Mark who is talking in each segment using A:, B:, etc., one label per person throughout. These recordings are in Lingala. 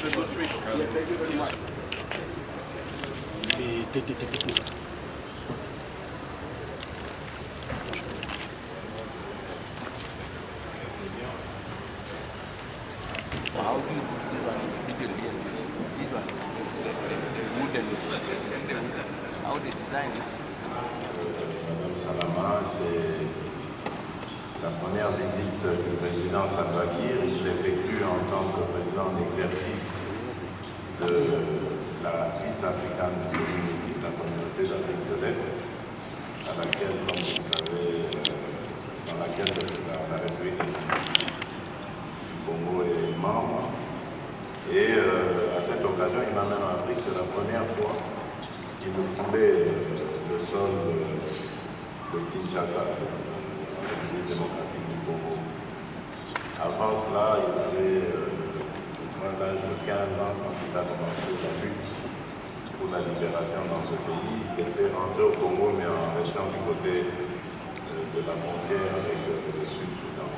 A: How do you do this one individually and this one? How they design it?
B: Madame Salama, c'est la première visite du président Salva Kiir. Il l'effectue en tant que président d'exercice de la East African Community, la communauté d'Afrique de l'Est, à laquelle, comme vous savez, dans laquelle la République du Congo est membre. Et à cette occasion, il m'a même appris que c'est la première fois qu'il me foulait le sol de Kinshasa, la République démocratique du Congo. Avant cela, il avait l'âge de 15 ans quand il a commencé la lutte pour la libération dans ce pays. Il était rentré au Congo, mais en restant du côté de la frontière avec le Sud-Soudan.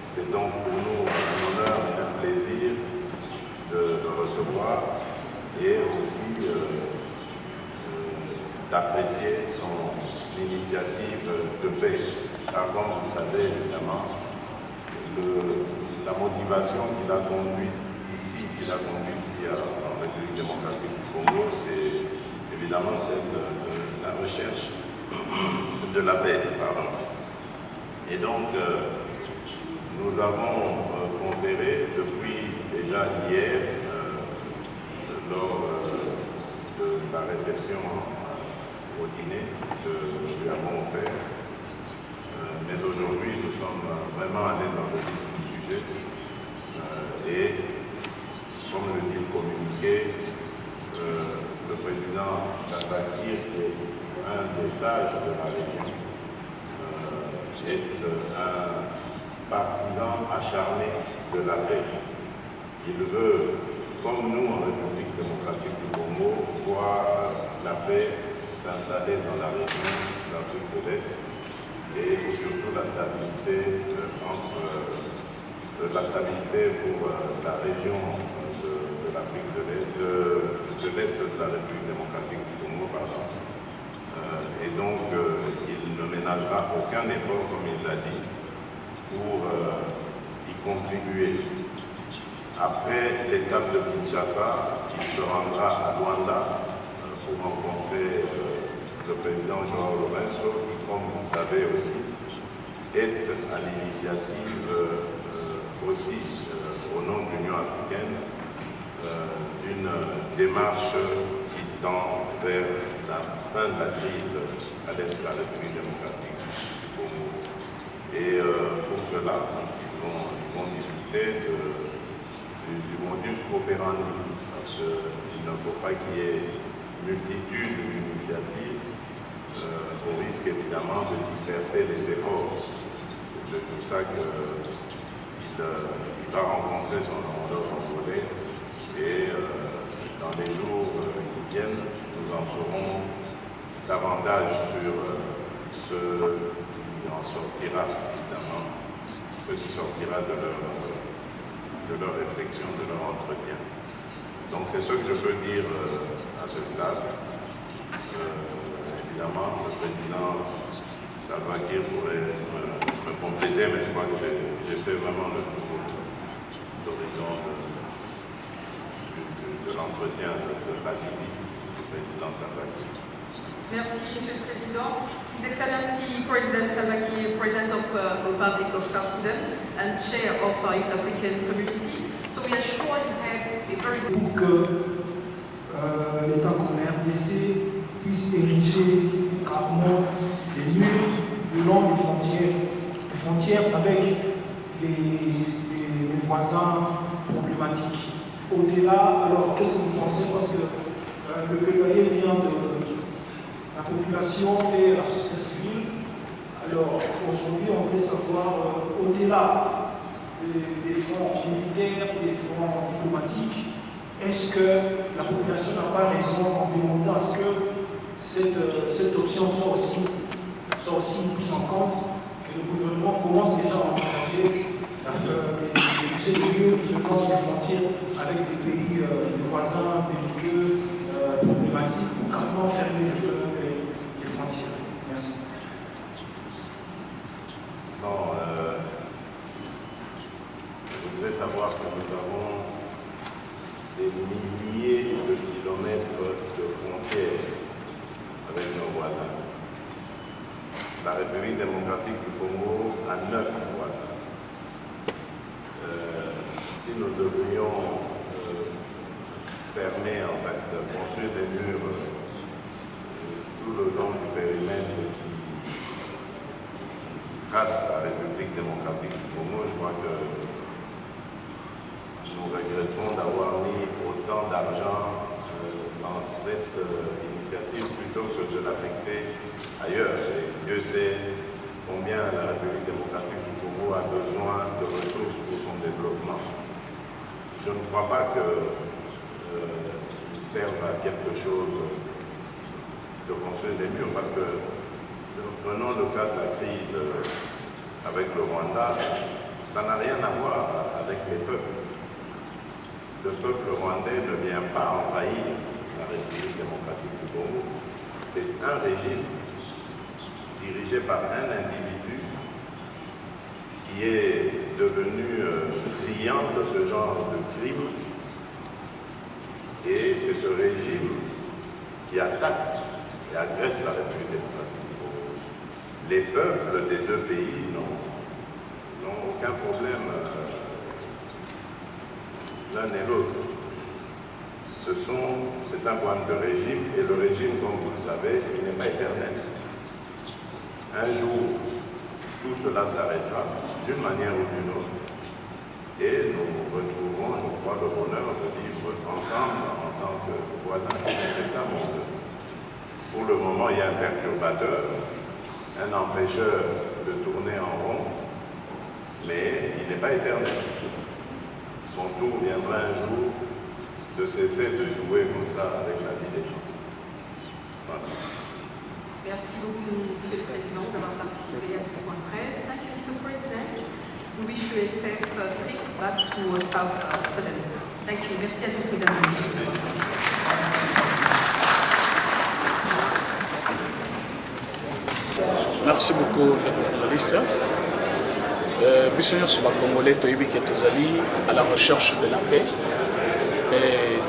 B: C'est donc pour nous un honneur et un plaisir de le recevoir et aussi d'apprécier son initiative de paix. Car comme vous savez évidemment, la motivation qui l'a conduit ici en République démocratique du Congo, c'est évidemment celle de la recherche de la paix. Pardon. Et donc, nous avons conféré depuis déjà hier, lors de la réception au dîner que nous lui avons offert. Mais aujourd'hui, nous sommes vraiment allés dans le vif du sujet et, comme le dit le communiqué, le président Salva Kiir, qui est un des sages de la région, est un partisan acharné de la paix. Il veut, comme nous en République démocratique du Congo, voir la paix s'installer dans la région de l'Afrique de l'Est et surtout la stabilité pour la région de l'Afrique de l'Est de la République démocratique du Congo, pardon. Et donc, il ne ménagera aucun effort, comme il l'a dit, pour y contribuer. Après l'étape de Kinshasa, il se rendra à Luanda pour rencontrer le président João Lourenço, qui, comme vous le savez aussi, est à l'initiative aussi, au nom de l'Union africaine, d'une démarche qui tend vers la fin de la crise à l'est de la République démocratique du Congo. Et pour cela, ils vont discuter du modus operandi, parce qu'il ne faut pas qu'il y ait multitude d'initiatives, au risque évidemment de disperser les efforts. C'est pour ça qu'il va rencontrer son homologue congolais et dans les jours qui viennent, nous en saurons davantage sur ce qui en sortira, évidemment, ce qui sortira de leur réflexion, de leur entretien. Donc c'est ce que je peux dire à ce stade. Évidemment, le président Salva Kiir pourrait me compléter, mais je crois que j'ai fait vraiment le tour d'horizon de l'entretien, de la visite du président Salva Kiir.
C: Merci, Monsieur le Président. His Excellency President Salva Kiir, President of the Republic of South Sudan and Chair of East African Community. So we are sure you have a very good...
D: Pour que l'État comme RDC puisse ériger carrément des murs le long des frontières avec les voisins problématiques. Au-delà, alors qu'est-ce que vous pensez? Parce que le plaidoyer vient de la population et la société civile. Alors aujourd'hui, on veut savoir, au-delà des fronts militaires et des fronts diplomatiques, est-ce que la population n'a pas raison en demandant à ce que cette option soit aussi prise en compte, que le gouvernement commence déjà à envisager les budgets de utilisant des frontières avec des pays voisins, belliqueux, problématiques, pour carrément fermer les frontières. Merci.
B: Non, je voudrais savoir que nous avons des milliers de kilomètres de frontières avec nos voisins. La République démocratique du Congo a 9 voisins. Si nous devrions fermer, en fait, construire des murs tout le long du périmètre qui trace la République démocratique du Congo, je crois que nous regrettons d'avoir mis autant d'argent dans cette initiative plutôt que de l'affecter ailleurs. Et Dieu sait combien la République démocratique du Congo a besoin de ressources pour son développement. Je ne crois pas que serve à quelque chose de construire des murs, parce que prenons le cas de la crise avec le Rwanda, ça n'a rien à voir avec les peuples. Le peuple rwandais ne vient pas envahir la République démocratique du Congo. C'est un régime dirigé par un individu qui est devenu friand de ce genre de crime. Et c'est ce régime qui attaque et agresse la République démocratique du Congo. Les peuples des deux pays n'ont aucun problème l'un et l'autre. C'est un problème de régime, et le régime, comme vous le savez, il n'est pas éternel. Un jour, tout cela s'arrêtera d'une manière ou d'une autre, et nous retrouverons, je crois, le bonheur de vivre ensemble en tant que voisins. C'est ça mon Dieu. Pour le moment, il y a un perturbateur, un empêcheur de tourner en rond, mais il n'est pas éternel. Son tour viendra un jour de cesser de jouer comme ça avec la vie des gens. Voilà.
C: Merci beaucoup, Monsieur le Président, d'avoir participé à ce point 13. Thank you, Mr. President. We wish you a safe trip back to South Sudan. Thank you. Merci à tous, mesdames et messieurs.
A: Merci beaucoup, les journalistes. Biso sur la Congolais, toyebi ke tozali à la recherche de la paix.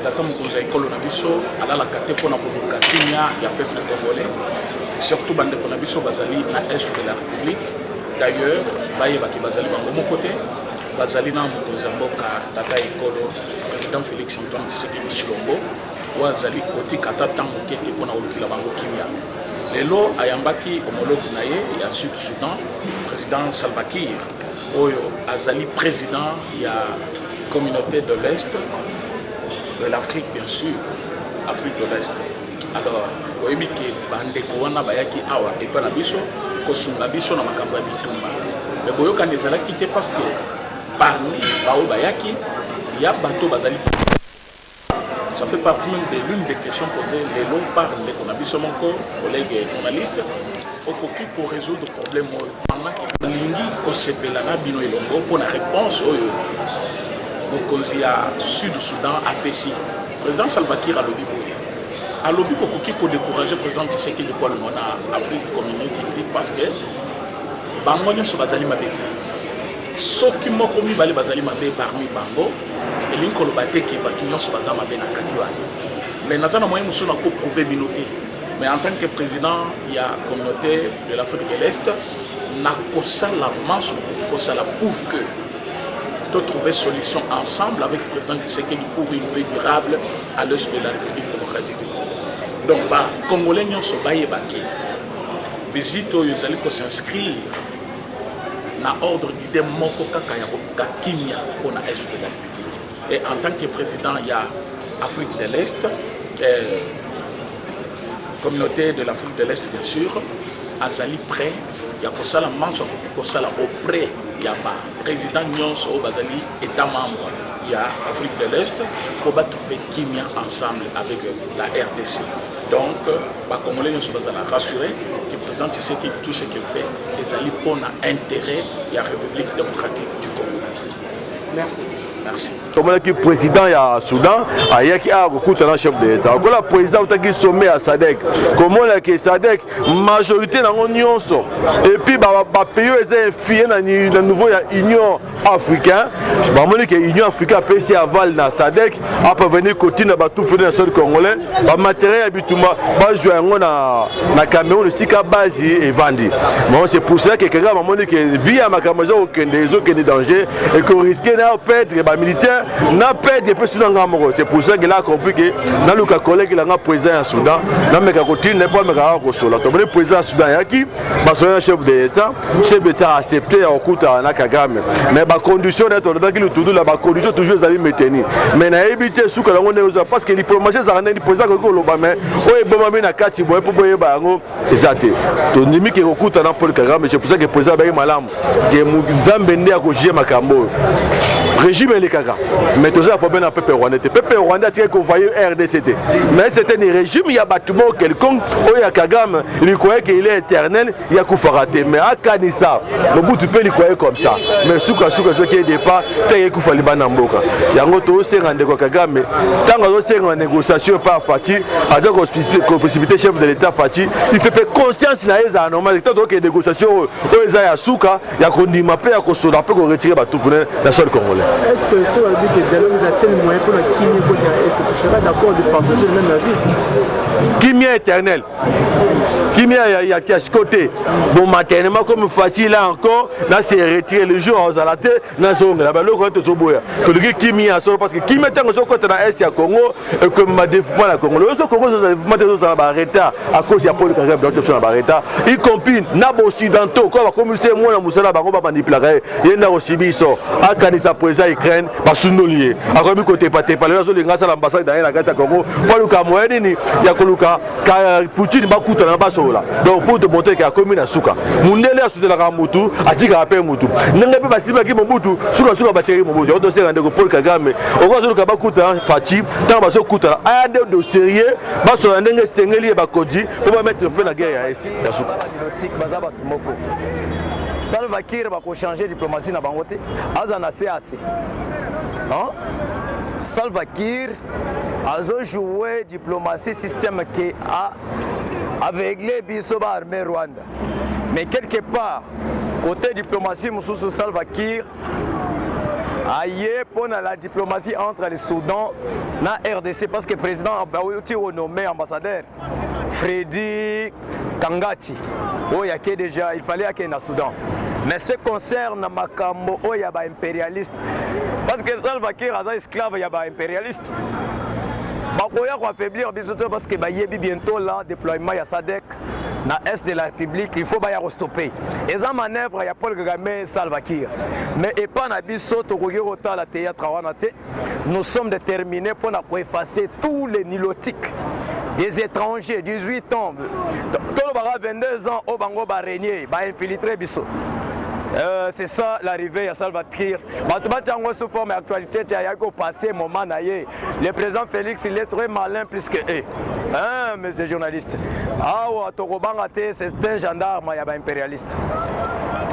A: Tata mokonzi ya ekolo na biso alalaka te mpona koluka kimia ya peuple congolais, surtout bandeko na biso bazali na est de la République. D'ailleurs bayebaki bazali bango moko te, bazali na mokonzi ya mboka tata ekolo président Félix Antoine Tshisekedi Tshilombo oyo azali kotika ata ntango moke te mpona kolukila bango kimia. Lelo ayambaki homologue na ye ya Sud Soudan, président Salva Kiir oyo azali président ya communauté de l'Est de l'Afrique, bien sûr, Afrique de l'Est. Alors, oyebi ke bandeko wana bayaki awa epa na biso kosunga biso na makambo ya bitumba. Mais boyokani ezalaki te parce que parmi bao bayaki ya bato bazali. Ça fait partie même de l'une des questions posées lelo par ndeko na biso moko collègue journaliste okoki pour résoudre le problème pendant que lingi kosepela na bino elongo pour la réponse oyo mokonzi ya Sud Soudan apesi. Président Salva Kiir alobi boye alobi kokoki ko décourager président Tshisekedi kwa lona Afrique Community parce que bango nyonso bazali mabe te, soki moko mibale bazali mabe parmi bango elingi koloba te ke bato nyonso baza mabe na kati wana. Mais naza na moyen mosusu na koprouve bino te. Mais en tant que président, il y a la communauté de l'Afrique de l'Est, nakosala manche nakosala pour que de trouver solution ensemble avec le président Tshisekedi pour une paix durable à l'est de la République démocratique du Congo. Donc, les Congolais nyonso bayebaki visite oyo ezali ko s'inscrire na ordre d'idée moko kaka ya kokakimia pour na est de la République. Et en tant que président, il y a Afrique de l'Est, communauté de l'Afrique de l'Est bien sûr, azali prêt, il y a kosala manso kosala auprès, il y a pas président nyonso au bazali état membre, il y a Afrique de l'Est pour trouver kimia ensemble avec la RDC. Donc, les Congolais nyonso bazala rassuré que le président Tshisekedi tout ce qu'il fait, ezali pour intérêt de la République démocratique du Congo.
E: Merci.
A: Merci.
E: Comme le président du Soudan, il y a un chef d'État. Comme le président qui sommet à SADC, comment le SADC, majorité dans l'Union. Et puis, les pays qui sont dans la nouvelle Union africaine, l'Union africaine peut s'y avaler dans SADC, après venir continuer à tout faire dans le sol congolais, le matériel habituellement va jouer dans le Cameroun, le Sika base et vendu. C'est pour ça que quelqu'un qui vit à ma Cameroun, qui est danger et qu'on risque de perdre les militaires, n'a pas de personnes dans le monde. C'est pour ça que là, compris que dans le collègue qui est président au Soudan, dans le continent, n'est pas le Soudan. Comme le président du Soudan, il y a un chef d'État a accepté à Okuta na Kagame. Mais la condition d'être dans le tout la condition toujours à maintenir. Mais na éviter sous que l'on est parce que les diplomatie ça rend le président que l'Obama, oh bon mais na kati boy pour boyer bango exacté. To ndimi ke Okuta na Paul Kagame, c'est pour ça que le président ba malamu que Nzambe ndé a ko jie makambo. Régime les Kagame. Mais toujours la problème à peuple rwandais. Peuple rwandais a convoyé RDCT. Mais c'était un régime, il y a bâtiment quelconque, il y a Kagame, il croyait qu'il est éternel, il y a Koufaraté. Mais à Kanissa, le bout du pays, il croyait comme ça. Mais Souka, ce qui est départ, il y a Koufaliban Namboka. Il y a un autre aussi rendez-vous Kagame. Tant qu'on a une négociation par Fati, avec la possibilité chef de l'État Fati, il fait conscience qu'il y a un normal. Tant qu'il y a une négociation, il y a Souka, il y a Kondimapé, il y a Kosoda, pour retirer tout pour le sol congolais.
F: Est-ce que ce va dire que le dialogue est assez moyen pour la Kimia côté est-ce que tu seras d'accord de partager le même avis?
E: Kimia éternel. Kimia il y a ce côté. Bon matériellement comme Fati là encore, là c'est retirer le jour aux alatés, dans zone là-bas le côté Soboya. Que le Kimia sort parce que Kimia tant que ce côté dans est Congo et que ma développement la Congo. Le Congo ça développement des autres Barreta à cause il y a Paul Kagame dans option Barreta. Il combine nabo occidentaux comme c'est moi la musala bango ba manipuler. Il y a aussi biso à Kanisa président Ukraine ba sunolier. À comme côté pas les gens grâce à l'ambassade dans la Gata Congo. Paul Kamoeni ni ya koluka Poutine ba kuta na ba sola. Donc pour te montrer qu'il y a commune à Souka. Mundele a soutenu la Mobutu, a dit qu'il y a pas Mobutu. N'engagez pas si qui Mobutu, Souka ba chéri Mobutu. On doit se rendre Paul Kagame. On va se le kuta Fati, tant ba so kuta. A des de sérieux, ba so ndenge sengeli ba kodi pour pas mettre fin à la guerre ici.
G: Salva Kiir va changer la diplomatie na bango te azana CAC. Hein? Salva Kiir a joué diplomatie système qui a aveuglé biso ba armée Rwanda. Mais quelque part côté diplomatie mususu Salva Kiir aïe pour la diplomatie entre le Soudan et la RDC parce que le président a nommé ambassadeur Freddy Kangati. Déjà, il fallait qu'il y ait un Soudan. Mais ce qui concerne Makambo, il y a des impérialistes. Parce que Salva Kiir est esclave, il y a des impérialistes. Il va affaiblir parce qu'il y a bientôt le déploiement de SADC dans l'Est de la République, il faut stopper. Et ça manœuvre, il y a Paul Kagame et Salva Kiir. Mais et pas la théâtre, nous sommes déterminés pour effacer tous les nilotiques des étrangers, 18 ans, 22 ans, au Bango va régner, va infiltrer Bissot. C'est ça l'arrivée à Salva Kiir. Sous forme d'actualité, il y a un passé moment. Le président Félix, il est très malin plus que eux. Hein, monsieur les journalistes. Ah, c'est un gendarme, il y a un impérialiste.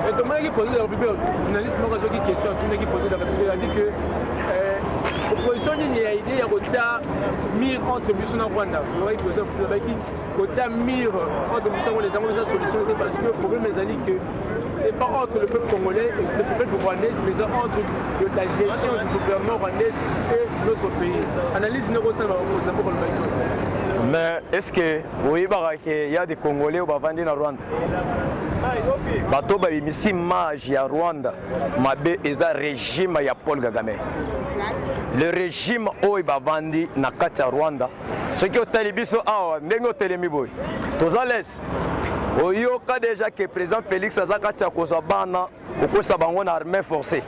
F: Et comment il pose la République, journaliste, qui question, qui pose la République, a dit que l'opposition il y a idée de mire entre Bissau et Rwanda. Il y a mire entre Bissau et les Américains solution parce que le problème est que ce n'est pas entre le peuple congolais et le peuple rwandais, mais entre la gestion du gouvernement rwandais et notre pays. Analyse ne ressemble pas.
G: Mais est-ce que vous voyez qu'il y a des Congolais qui vont vendre en Rwanda? Bato ba imisi mage ya Rwanda mabe eza régime ya Paul Kagame. Le régime oyo bavandi na kati ya Rwanda soki otali biso awa ndenge otelemi boy tozalesi oyoka déjà que président Félix aza kati ya kozwa bana kokosa bango na armée forcée.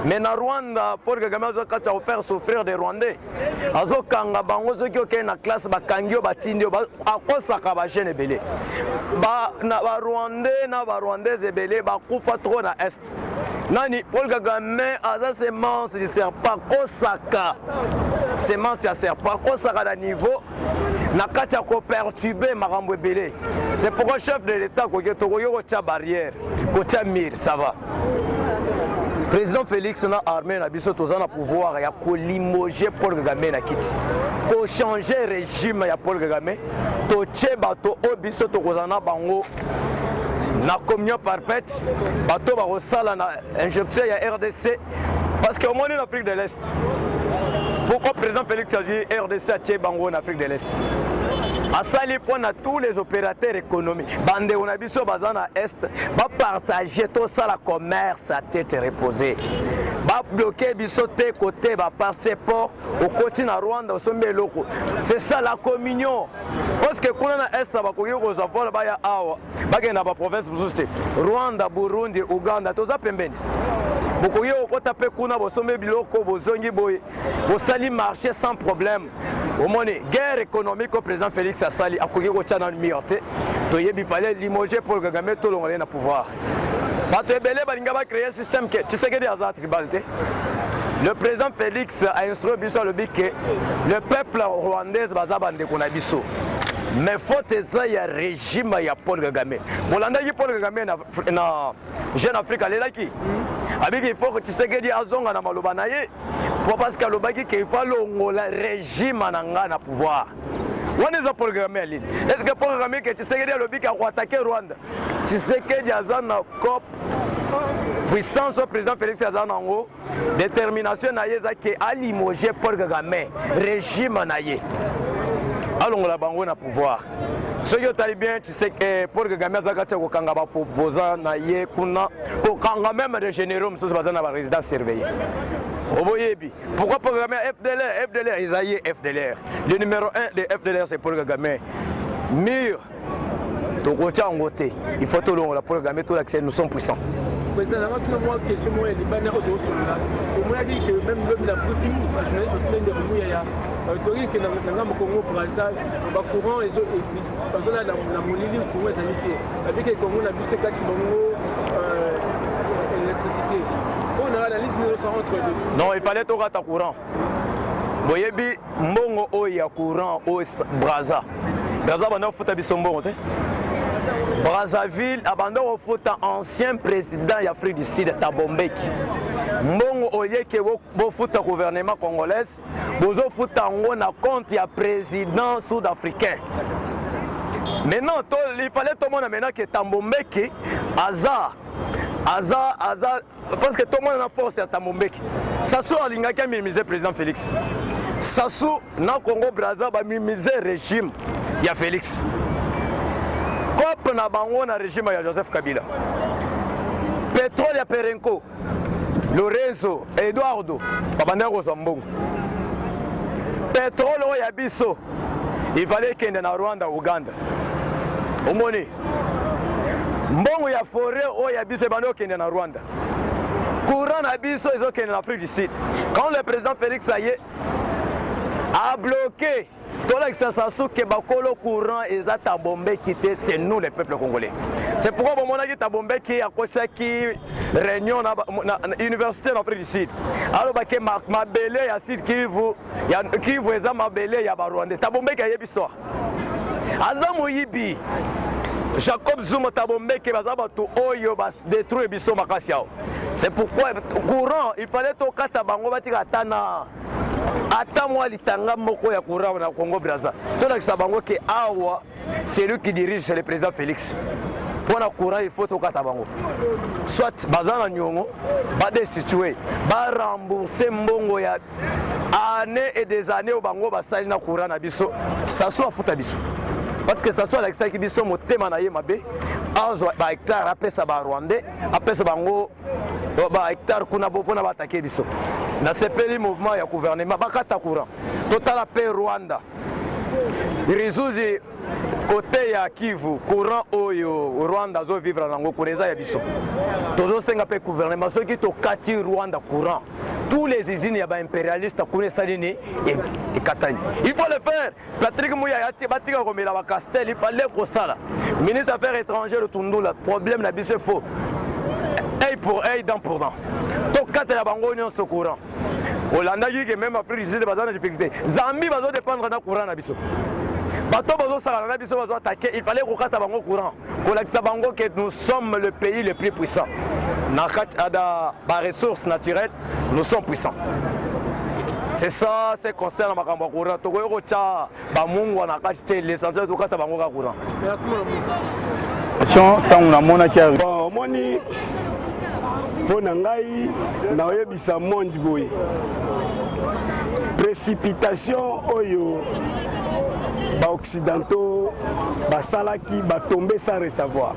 G: Mais na Rwanda, Paul Kagame azo kati ya faire souffrir des Rwandais. Azo kanga bango soki okei na classe bakangi yo batindi yo akosaka ba jeune ebele. Na ba Rwandais na ba Rwandaises ebele bakufa trop na est. Nani Paul Kagame aza semence de serpent kosaka. Semence ya serpent kosaka na niveau na kati ya ko perturber makambo ebele. C'est pourquoi chef de l'État ko tokoyo ko tia barrière, ko tia mur, ça va. président Félix na armée na biso toza na pouvoir ya kolimoger Paul Kagame na kiti ko changer régime ya Paul Kagame to tie bato o biso to kozana bango na communion parfaite bato ba kosala na injection ya RDC parce que au moins en Afrique de l'Est pourquoi le président Félix a dit RDC a tie bango en Afrique de l'Est à ça les points à tous les opérateurs économiques bande on a biso bazana est va partager tout ça la commerce à tête reposée va bloquer biso te côté va passeport au côté na Rwanda au sommet loko c'est ça la communion parce que quand on a est va koyo ko zapola ba ya awa ba ke na ba province bususte Rwanda Burundi Uganda toza pembeni bokoyo ko taper kuna bo sommet biloko bozongi boye bo sali marché sans problème au moins guerre économique au président Félix Asali a koyo ko tchana miorté to yebi fallait limoger Paul Kagame to longolé na pouvoir bato ebele balinga ba créer un système que tu sais que des hasards tribalité. Le président Félix a instruit biso le but que le peuple rwandais baza bande kona biso mais faute ça il y a régime ya Paul Kagame bolanda ki Paul Kagame na Jeune Afrique alelaki avec il faut que tu sais que des azonga na maloba na ye pour parce que lobaki que il faut longola régime na nga na pouvoir. On est Paul Kagame à l'île. Est-ce que Paul Kagame que tu sais que le but a attaqué Rwanda tu sais que des azana COP puissance au président Félix Azana en haut détermination na yeza que a limoger Paul Kagame régime na ye allons la bango na pouvoir ce qui est bien tu sais que Paul Kagame azakati ko kanga ba proposa na ye kuna ko kanga même de généraux mso bazana ba résidence surveillée Oboyebi. Pourquoi Paul Kagame FDLR Isaïe FDLR. Le numéro 1 de FDLR c'est Paul Kagame. Mur. Tokotia en côté. Il faut tout le Paul Kagame tout l'accès nous sommes puissants.
F: Président, tout le monde question moi les bannières autour sur là. Au moins dit que même l'homme la plus fini la journaliste plein de remous il y a Tori que dans le Congo Brazza ba courant et parce que là la molili au Congo sanité. Avec que Congo na bus 4 bongo électricité.
G: Non, il fallait tout rata courant. Boyebi mbongo oya courant au Brazza. Brazza bana futa bisombo te. Brazzaville abandon au futa ancien président d'Afrique du Sud Thabo Mbeki. Mbongo oye ke bo futa gouvernement congolais, bozo futa ngo na compte ya président sud-africain. Maintenant il fallait tout le monde maintenant que Thabo Mbeki Aza parce que tout le monde a force à Tamombeki. Sassou a l'ingaki a minimisé le président Félix. Sassou, dans le Congo Brazza, a minimisé le régime de Félix. Cop na bango na régime de Joseph Kabila. Pétrole ya Perenco. Lorenzo, Eduardo, Babandero Zambongo. Pétrole ya Bisso. Il fallait qu'il y ait en Rwanda, Ouganda. Omoni. Mbongo ya forêt oya biso bando kende na Rwanda. Courant na biso ezo kende na Afrique du Sud. Quand le président Félix a bloqué tout l'extension que bakolo courant eza Thabo Mbeki quitter c'est nous les peuples congolais. C'est pourquoi bon mona ki Thabo Mbeki a kosaki réunion na université d'Afrique du Sud. Alors ba ke mabele ya Sud Kivu eza mabele ya ba Rwanda. Thabo Mbeki a yebi histoire. Azamu yibi Jacob Zuma Thabo Mbeki bazabato oyo bas détruire biso makasi yao. C'est pourquoi courant il fallait to kata bango batika tana ata moi litanga moko ya courant na Congo Brazza. To la bango ke awa c'est lui qui dirige c'est le président Félix. Pour la courant il faut to kata bango. Soit bazana nyongo ba destituer ba rembourser mbongo ya années et des années au bango basali na courant na biso. Ça soit futa biso. Parce que ça soit avec ça qui dit son thème na yemabe azo ba hectare apesa ba rwandais apesa bango ba hectare kuna bopona ba attaquer biso na sepeli mouvement ya gouvernement bakata courant total paix Rwanda Rizuzi côté ya Kivu courant oyo Rwanda zo vivre nango kuneza ya biso tozo senga pe gouvernement ceux qui to kati Rwanda courant tous les usines ya ba impérialistes kunesa nini et katani il faut le faire. Patrick Mouya yati batika komela ba Castel il fallait ko sala ministre affaires étrangères Tundula problème na biso faux œil pour œil dent pour dent to kata ya bango nyonso courant Olanda qui même Afrique du Sud bazana difficulté Zambie bazo dépendre na courant na biso bato bazo sala na biso bazo attaquer il fallait ko kata bango courant ko la bango que nous sommes le pays le plus puissant dans les ressources naturelles, nous sommes puissants. C'est ça, c'est concernant ma campagne courant. Tu vois, l'essentiel de la courant.
F: Merci beaucoup.
H: Bon, moni, pour Nangaï, na monde boy. Précipitation oyo, occidentaux, salaki, tombé sans recevoir.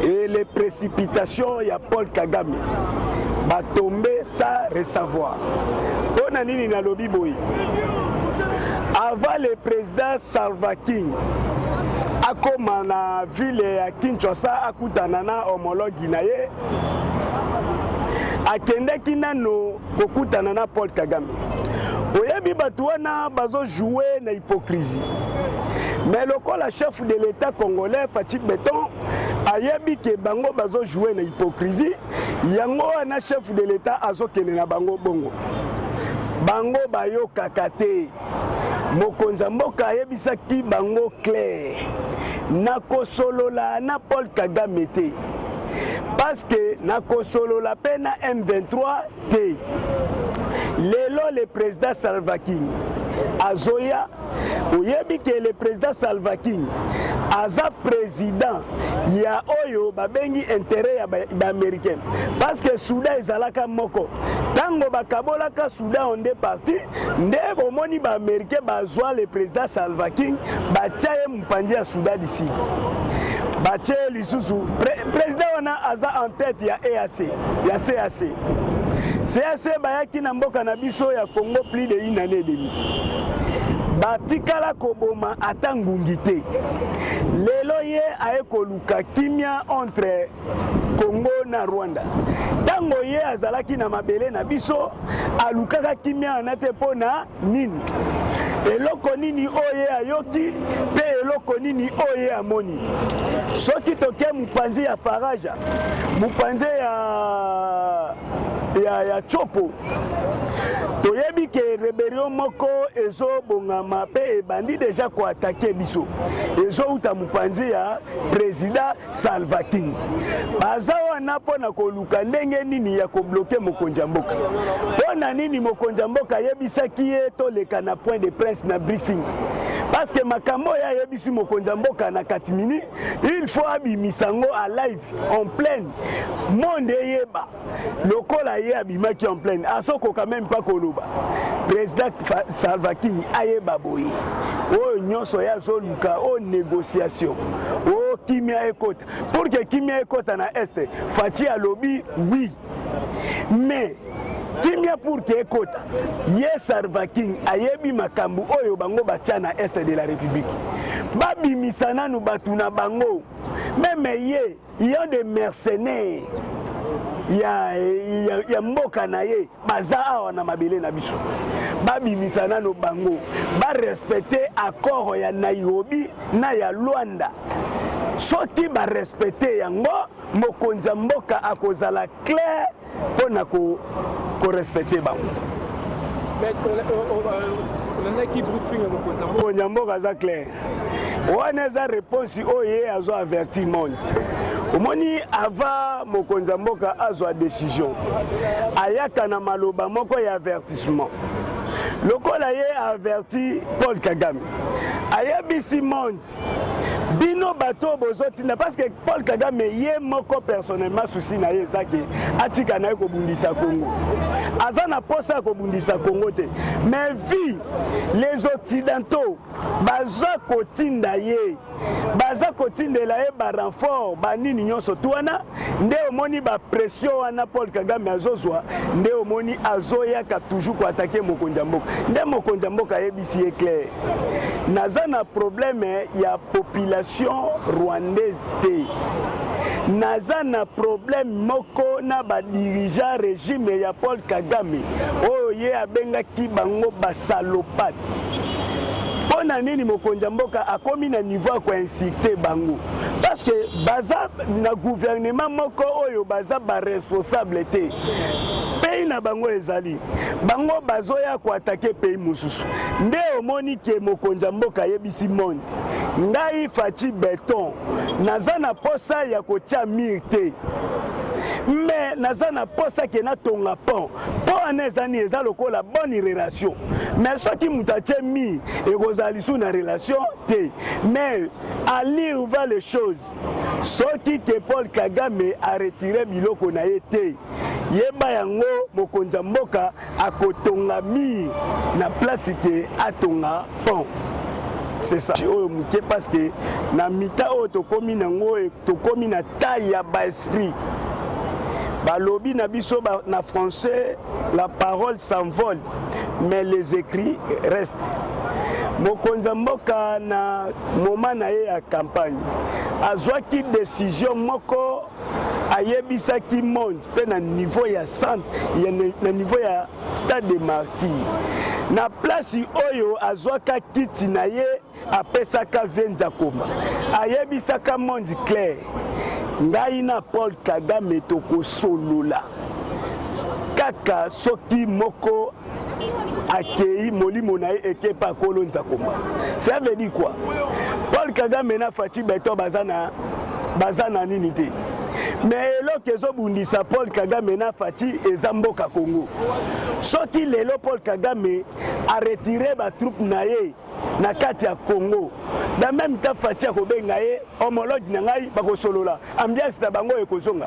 H: Et les précipitations, il y a Paul Kagame, tombé sans recevoir. On a nini na lobby boy. Avant le président Salva Kiir, akoma na ville ya Kinshasa akutana na homologue na ye, akendeki nano kokutana na Paul Kagame. Oyebi batu wana bazo jouer na hypocrisie. Mais lokola chef de l'État congolais Fachi Beton ayebi ke bango bazo jouer na hypocrisie, yango na chef de l'État azokende na bango bongo. Bango bayo kakate. Mokonza mboka ayebisaki bango clair. Nakosolola na Paul Kagame te. Parce que nakosolola pe na M23 te. Lelo le président Salva Kiir azoya oyebi ke le président Salva Kiir aza président ya oyo babengi intérêt ya ba américain parce que Soudan ezalaka moko tango bakabolaka Soudan en deux parties nde bomoni ba américain bazwa le président Salva Kiir batia ye mpanzi ya Soudan d'ici batia lisusu président wana aza en tête ya EAC ya CAC CAC bayaki na mboka na biso ya Congo plus de une année et demie. Batikala koboma atangungi te. Lelo ye aekoluka kimia entre Congo na Rwanda. Tango ye azalaki na mabele na biso alukaka kimia anate pona nini. Eloko nini oye ayoki pe eloko nini oye amoni. Soki toke mupanzi ya Faraja, mupanzi ya Chopo. Toyebi ke rebellion moko ezo bongama pe ebandi déjà ko attaquer biso. Ezo uta mupanzi ya président Salva Kiir. Baza wana pona koluka ndenge nini ya ko bloquer mokonza mboka. Pona nini mokonza mboka yebisaki ye to leka na point de presse na briefing. Parce que makambo ya yebisi mokonza mboka na katimini, il faut abimisango à live en pleine. Monde yeba. Lokola ye abimaki en pleine. Asoko quand même pas koloba. Président Salva Kiir ayeba boyi. O nyonso ya zoluka o négociation. O kimia ekota. Pour que kimia ekota na este, Fachi alobi oui. Mais kimia pour que ekota. Ye Salva Kiir ayebi makambu oyo bango batia na est de la République. Babi misana nu batuna bango. Même ye, il y a des mercenaires. Ya mboka na ye baza awa na mabele na biso babimisana no bango ba respecter accord ya Nairobi na ya Luanda soki ba respecter yango mokonza mboka akozala clair pona ko respecter bango. Mokonza mboka za clair wana za réponse oye azo averti monde. Omoni avant mokonza mboka azwa décision ayaka na maloba moko ya avertissement. Lokola ye averti Paul Kagame ayebisi monde bino bato bozotinda parce que Paul Kagame ye moko personnellement souci na ye zaki atika na ko bundisa Congo azana posa ko bundisa Congo te mais vi les occidentaux baza kotinda ye baza kotindela ye ba renfort ba nini nyonso tuana nde omoni ba pression wana Paul Kagame azozwa nde omoni azoyaka toujours ko attaquer mokonza mboka nde mokonza mboka yebisi ye clair naza na problème ya population rwandaise te naza na problème moko na ba dirigeant régime ya Paul Kagame oyo ye abengaki bango basalopate. Pona nini mokonza mboka akomi na niveau ko insulter bango parce que baza na gouvernement moko oyo baza ba responsable te pays na bango ezali bango bazoya ko attaquer pays mususu nde omoni ke mokonza mboka yebisi monde ngai Fachi Beton naza na posa ya kotia mire te mais naza na posa ke na tonga pont po anezani eza lokola bonne relation mais soki mutache mi ekozali sous na relation te mais à lire va les choses soki ke Paul Kagame a retiré biloko na ye te yeba yango mokonza mboka akotonga mi na place ke atonga pont. C'est ça. Parce que na mita o tokomi nango tokomi na taille ya ba esprit. Ba lobby na biso na français la parole s'envole mais les écrits restent. Mokonza mboka na moment na ye ya campagne azwaki décision moko ayebisaki monde pe na niveau ya centre na niveau ya stade de martyr na place oyo azwaka kiti na ye apesaka venza koma ayebisaka monde clair ngai na Paul Kagame tokosolola kaka soki moko akei molimo na ye ekepa kolonza koma. Ça veut dire quoi? Paul Kagame na Fachi Beto bazana nini te mais eloko ezobundisa Paul Kagame na Fachi eza mboka Congo. Soki lelo Paul Kagame a retiré ba troupe na ye na kati ya Congo da même ta Fachi akobenga ye homologue na ngai bakosolola ambiance na bango ekozonga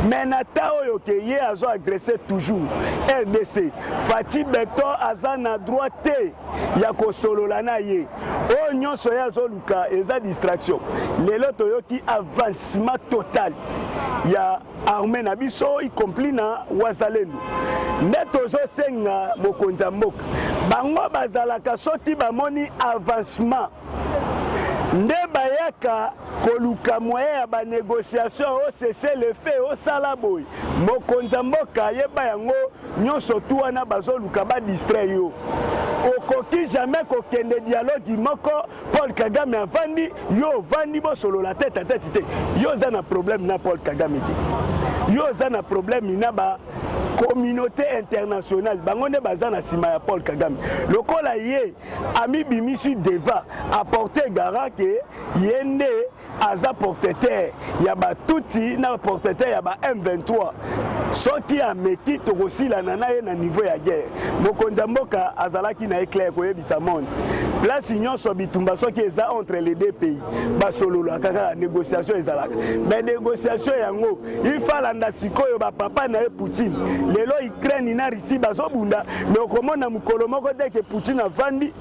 H: mais na ta oyo ke ye azo agresser toujours RDC Fachi Beto aza na droit te ya kosolola na ye o nyonso ya zoluka eza distraction lelo toyoki avancement total ya armée na biso y compris na wazalendo nde tozosenga mokonza mboka bango bazalaka soki bamoni avancement nde bayaka koluka moyen ya ba négociation o cesser le feu o sala boy mokonza mboka yeba yango nyonso tu wana bazoluka ba distraire yo okoki jamais kokende dialogue moko Paul Kagame avandi yo vandi bo solo la tête à tête te yo za na problème na Paul Kagame te yo za na problème na ba communauté internationale bango ne baza na sima ya Paul Kagame lokola ye ami bimisi deva apporter garant que yende aza porteur ya ba tuti na porteur ya ba M23 soki ameki tokosila na ye na niveau ya guerre mokonza mboka azalaki na éclair koyebisa monde place nyonso bitumba soki eza entre les deux pays basolola kaka négociation ezalaka mais négociation yango il falanda sikoyo ba papa na ye Poutine lelo Ukraine na Russie bazobunda mais okomona mukolo moko deke Poutine avandi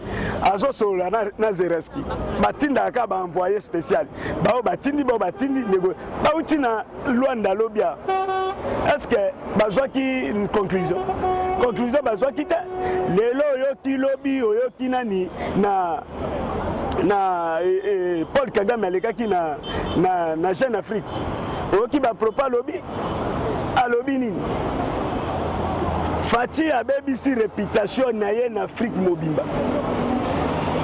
H: azosolola na Zelensky batinda ka ba envoyé spécial bao batindi nego bauti na Luanda lobia. Est-ce que bazwaki une conclusion bazwaki te lelo yoki lobby yoki nani na Paul Kagame alekaki na Jeune Afrique yoki ba propa lobby a lobby nini Fachi abebisi réputation na ye na Afrique mobimba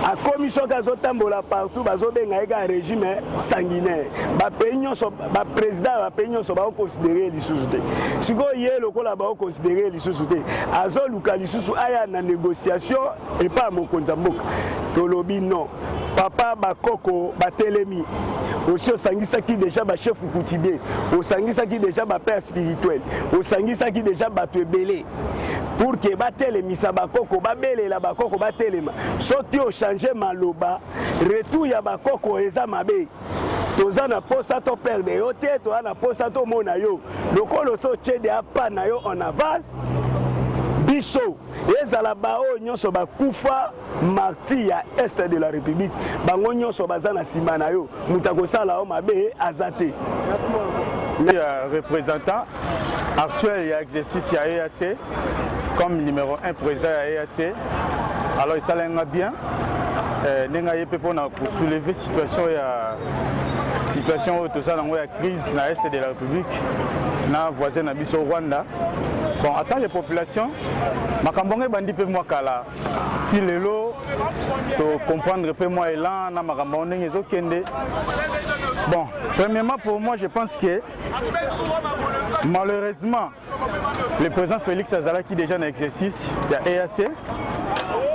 H: a commission kazotambola partout bazobenga eka régime sanguinaire ba pays nyonso ba président ba pays nyonso ba considérer lisusu te siko ye lokola ba considérer lisusu te azoluka lisusu aya na négociation et pas mokonza mboka tolobi non papa bakoko batelemi aussi osangisaki déjà ba chef coutumier osangisaki déjà ba père spirituel osangisaki déjà bato ebele pour que batelemisa bakoko babelela bakoko batelema soki o changer maloba retour ya bakoko eza mabe toza na posa to perdre yo te toza na posa to mona yo lokolo so chede apa na yo en avance biso ezala bao nyonso bakufa martyr ya est de la République bango nyonso baza na sima na yo mutakosala o mabe azate.
I: Le représentant actuel et exercice à EAC comme numéro 1 président à EAC, alors il s'allait bien. Pour soulever situation tout ça dans la crise dans l'est de la République, dans le voisin au Rwanda. Bon, en tant que population, je bandi pe moi kala. Si lelo comprendre un peu moi élan na makambo ndenge ezokende. Bon, premièrement pour moi je pense que malheureusement le président Félix Azalaki déjà en exercice de EAC.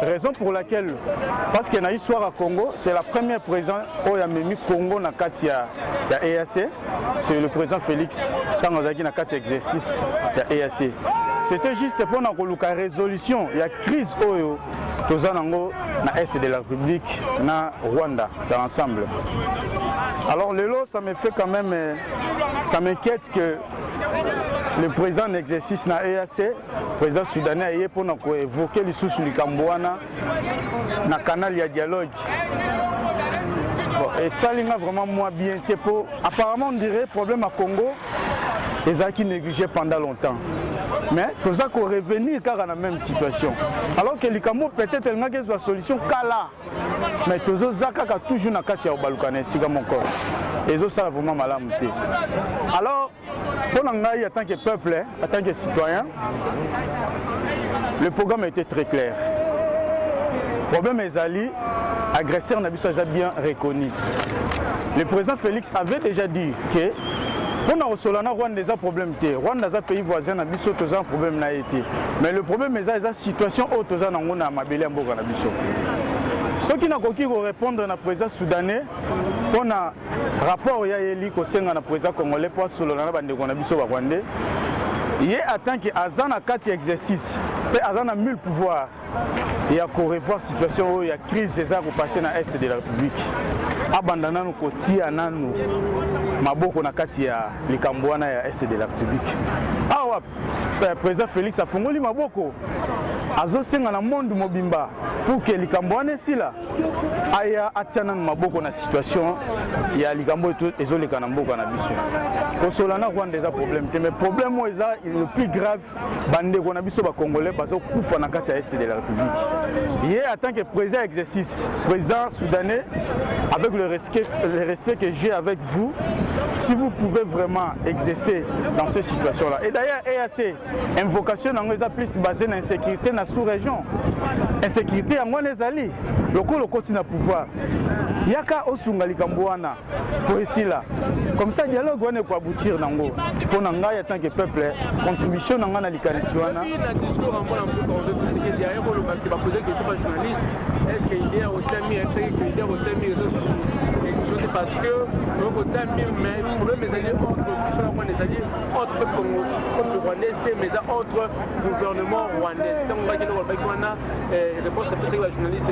I: Raison pour laquelle, parce que dans l'histoire à Congo, c'est la première président qui a mis Congo dans le EAC, c'est le président Félix quand on a dit dans l'exercice de EAC. C'était juste pour la résolution, il y a crise dans l'Est de la République, dans Rwanda, dans l'ensemble. Alors le lot, ça me fait quand même, ça m'inquiète que le président en exercice dans l'EAC, le président soudanais, est pour évoquer les sous du Cambouana dans le canal de dialogue. Bon, et ça, il a vraiment moins bien. Apparemment, on dirait le problème à Congo, les acquis négligés pendant longtemps. Mais tout ça qu'on revenir car dans la même situation. Alors que les Cambou peut-être il y a une solution là. Mais tout ça toujours na kati ya balukane sika mon corps. Et ça ça vraiment mal monter. Alors pour nous en tant que peuple, en tant que citoyen, le programme était très clair. Le problème est Ali, agresseur n'a bien reconnu. Le président Félix avait déjà dit que pour nous, Rwanda a un problème. Rwanda est un pays voisin, il y a un problème. Mais le problème est la situation où il y a un problème. Ce qui n'a pas répondre à la président soudanais, pour le rapport qu'il y a le président congolais pour le Rwanda, il est en tant qu'il exercice, il a 1000 pouvoirs. Il y a revoir la situation où il y a crise qui est passée dans l'Est de la République. Abandonnant nos côtés, nous maboko na kati ya likambwana ya Est de la République. Awa président Félix afungoli maboko azosenga na monde mobimba pour que likambwana sila aya atiana maboko na situation ya likambo ezoleka na mboka na biso. Kosolana Rwanda des problèmes, mais problème le plus grave bande ko na biso ba congolais bazo kufa na kati ya Est de la République. Il est en tant que président exercice, président soudanais, avec le respect que j'ai avec vous, si vous pouvez vraiment exercer dans cette situation-là. Et d'ailleurs, EAC, invocation dans les plus basée sur l'insécurité dans la sous-région. Insécurité à moi les alliés. Le continue à pouvoir. Il y a qu'à Osunga Likambouana pour ici là. Comme ça, le dialogue va aboutir dans le pour nous, en tant que peuple, contribution dans la Likanisuana.
F: Est-ce qu'il y a autant de parce que le problème est alliés entre peuples rwandais, mais entre gouvernements rwandais. C'est un peu qu'on a réponse à la journaliste.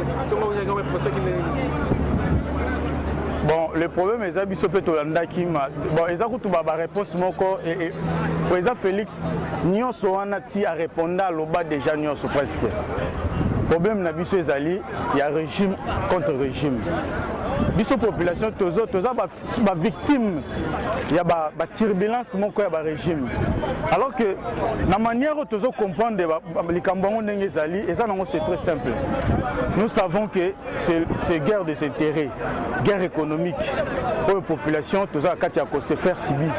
I: Bon, le problème est que les Tolanda qui m'a bon, ils ont la réponse moko et président Félix Nyon Soanati a répondu à l'oba déjà Nyon presque. Le problème na biso ezali, il y a régime contre régime. Biso population toza ba victime, il y a ba turbulence moko ya ba régime. Alors que la manière dont nous comprendre les Cambouans ndenge ezali, et ça c'est très simple. Nous savons que c'est guerre des intérêts, guerre économique pour la population, tout ça à se faire subir.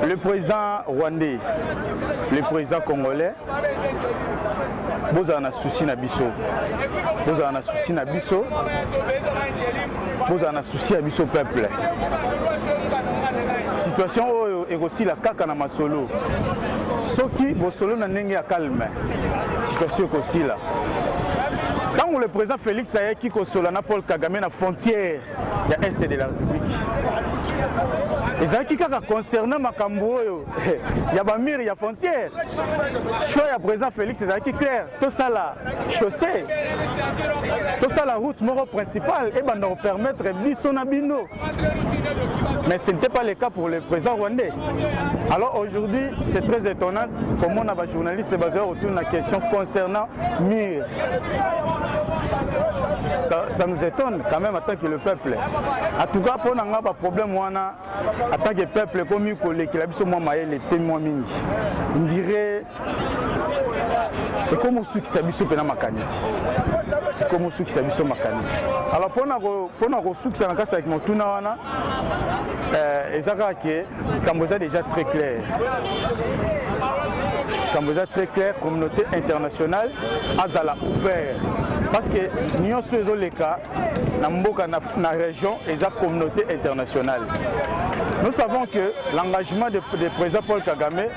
I: Le président rwandais, le président congolais, vous avez un souci na biso. Vous avez un souci na biso. Vous avez un souci à biso peuple. Situation est aussi la caca na masolo. Ce qui vous solo na nenge ya calme. Situation est aussi là. Quand le président Félix a qui Solana Paul Kagame na frontière de l'Est de la République. Les gens qui concernant Makambo, il y a Bamir, il y a frontière. Choix à président Félix, c'est qui clair. Tout ça la chaussée, tout ça la route moro principale, et nous permettre Bissonabino. Mais ce n'était pas le cas pour le président rwandais. Alors aujourd'hui, c'est très étonnant comment on a des journalistes basés autour de la question concernant Mir. Ça nous étonne quand même en tant que le peuple. En tout cas, pour nous, on a un problème en tant que peuple, comme il y a les témoins. On dirait comment on suit que ça makanisi. Comment on suit que ça makanisi. Alors pour nous suit ça avec mon tournawana, Kamboza déjà très clair. Kamboza très clair, communauté internationale, Azala ouvert. parce que nyonso ezoleka na mboka na région et la communauté internationale. Nous savons que l'engagement du président Paul Kagame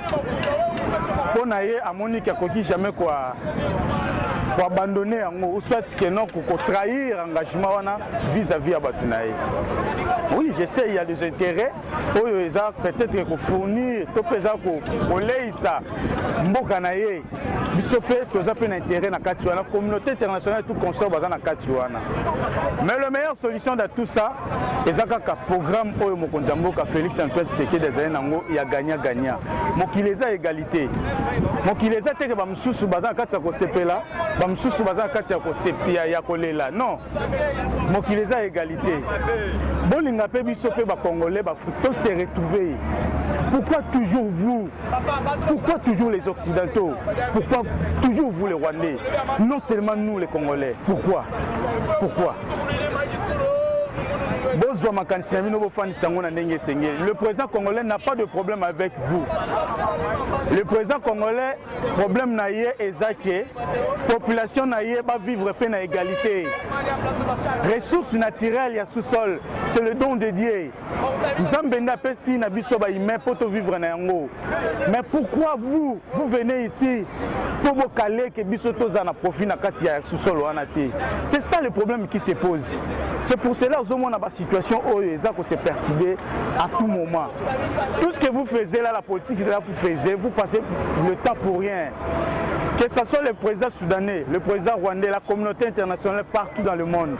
I: pour naie à Monique Akoki jamais quoi pour abandonner ou soit que non pour trahir l'engagement vis-à-vis à Batunaï. Oui, je sais, il y a des intérêts, peut-être pour fournir, pour laisser ça, Mbokanaye, Bissopé, tout ça peut intérêt dans la communauté internationale, tout consort dans la Katuana. Mais la meilleure solution de tout ça, c'est un programme où Mokonjamboka Félix Antoine Tshisekedi des années il y a gagnant. Mokileza égalité. Mokileza te que bamsusu bazana kati ya kosepela, bamsusu bazana kati ya kosepia ya kolela. Non. Mokileza égalité. Bolinga pe biso pe ba Congolais ba faut se retrouver. Pourquoi toujours vous? Pourquoi toujours les Occidentaux? Pourquoi toujours vous les Rwandais? Non seulement nous les Congolais. Pourquoi? Pourquoi? Le président congolais n'a pas de problème avec vous. Le président congolais, problème naïe est que la population naïe va vivre peine à égalité. Ressources naturelles, il y a sous-sol, c'est le don de Dieu. Mais pourquoi vous venez ici pour vous caler que Bissoto a profit na katia sous-sol? C'est ça le problème qui se pose. C'est pour cela que nous avons une situation où les gens se perturber à tout moment. Tout ce que vous faisiez là, la politique que vous faisiez, vous passez le temps pour rien. Que ce soit le président soudanais, le président rwandais, la communauté internationale partout dans le monde.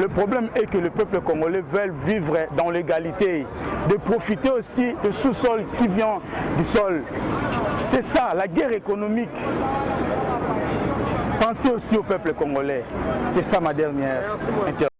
I: Le problème est que le peuple congolais veut vivre dans l'égalité, de profiter aussi du sous-sol qui vient du sol. C'est ça, la guerre économique. Pensez aussi au peuple congolais. C'est ça ma dernière intervention.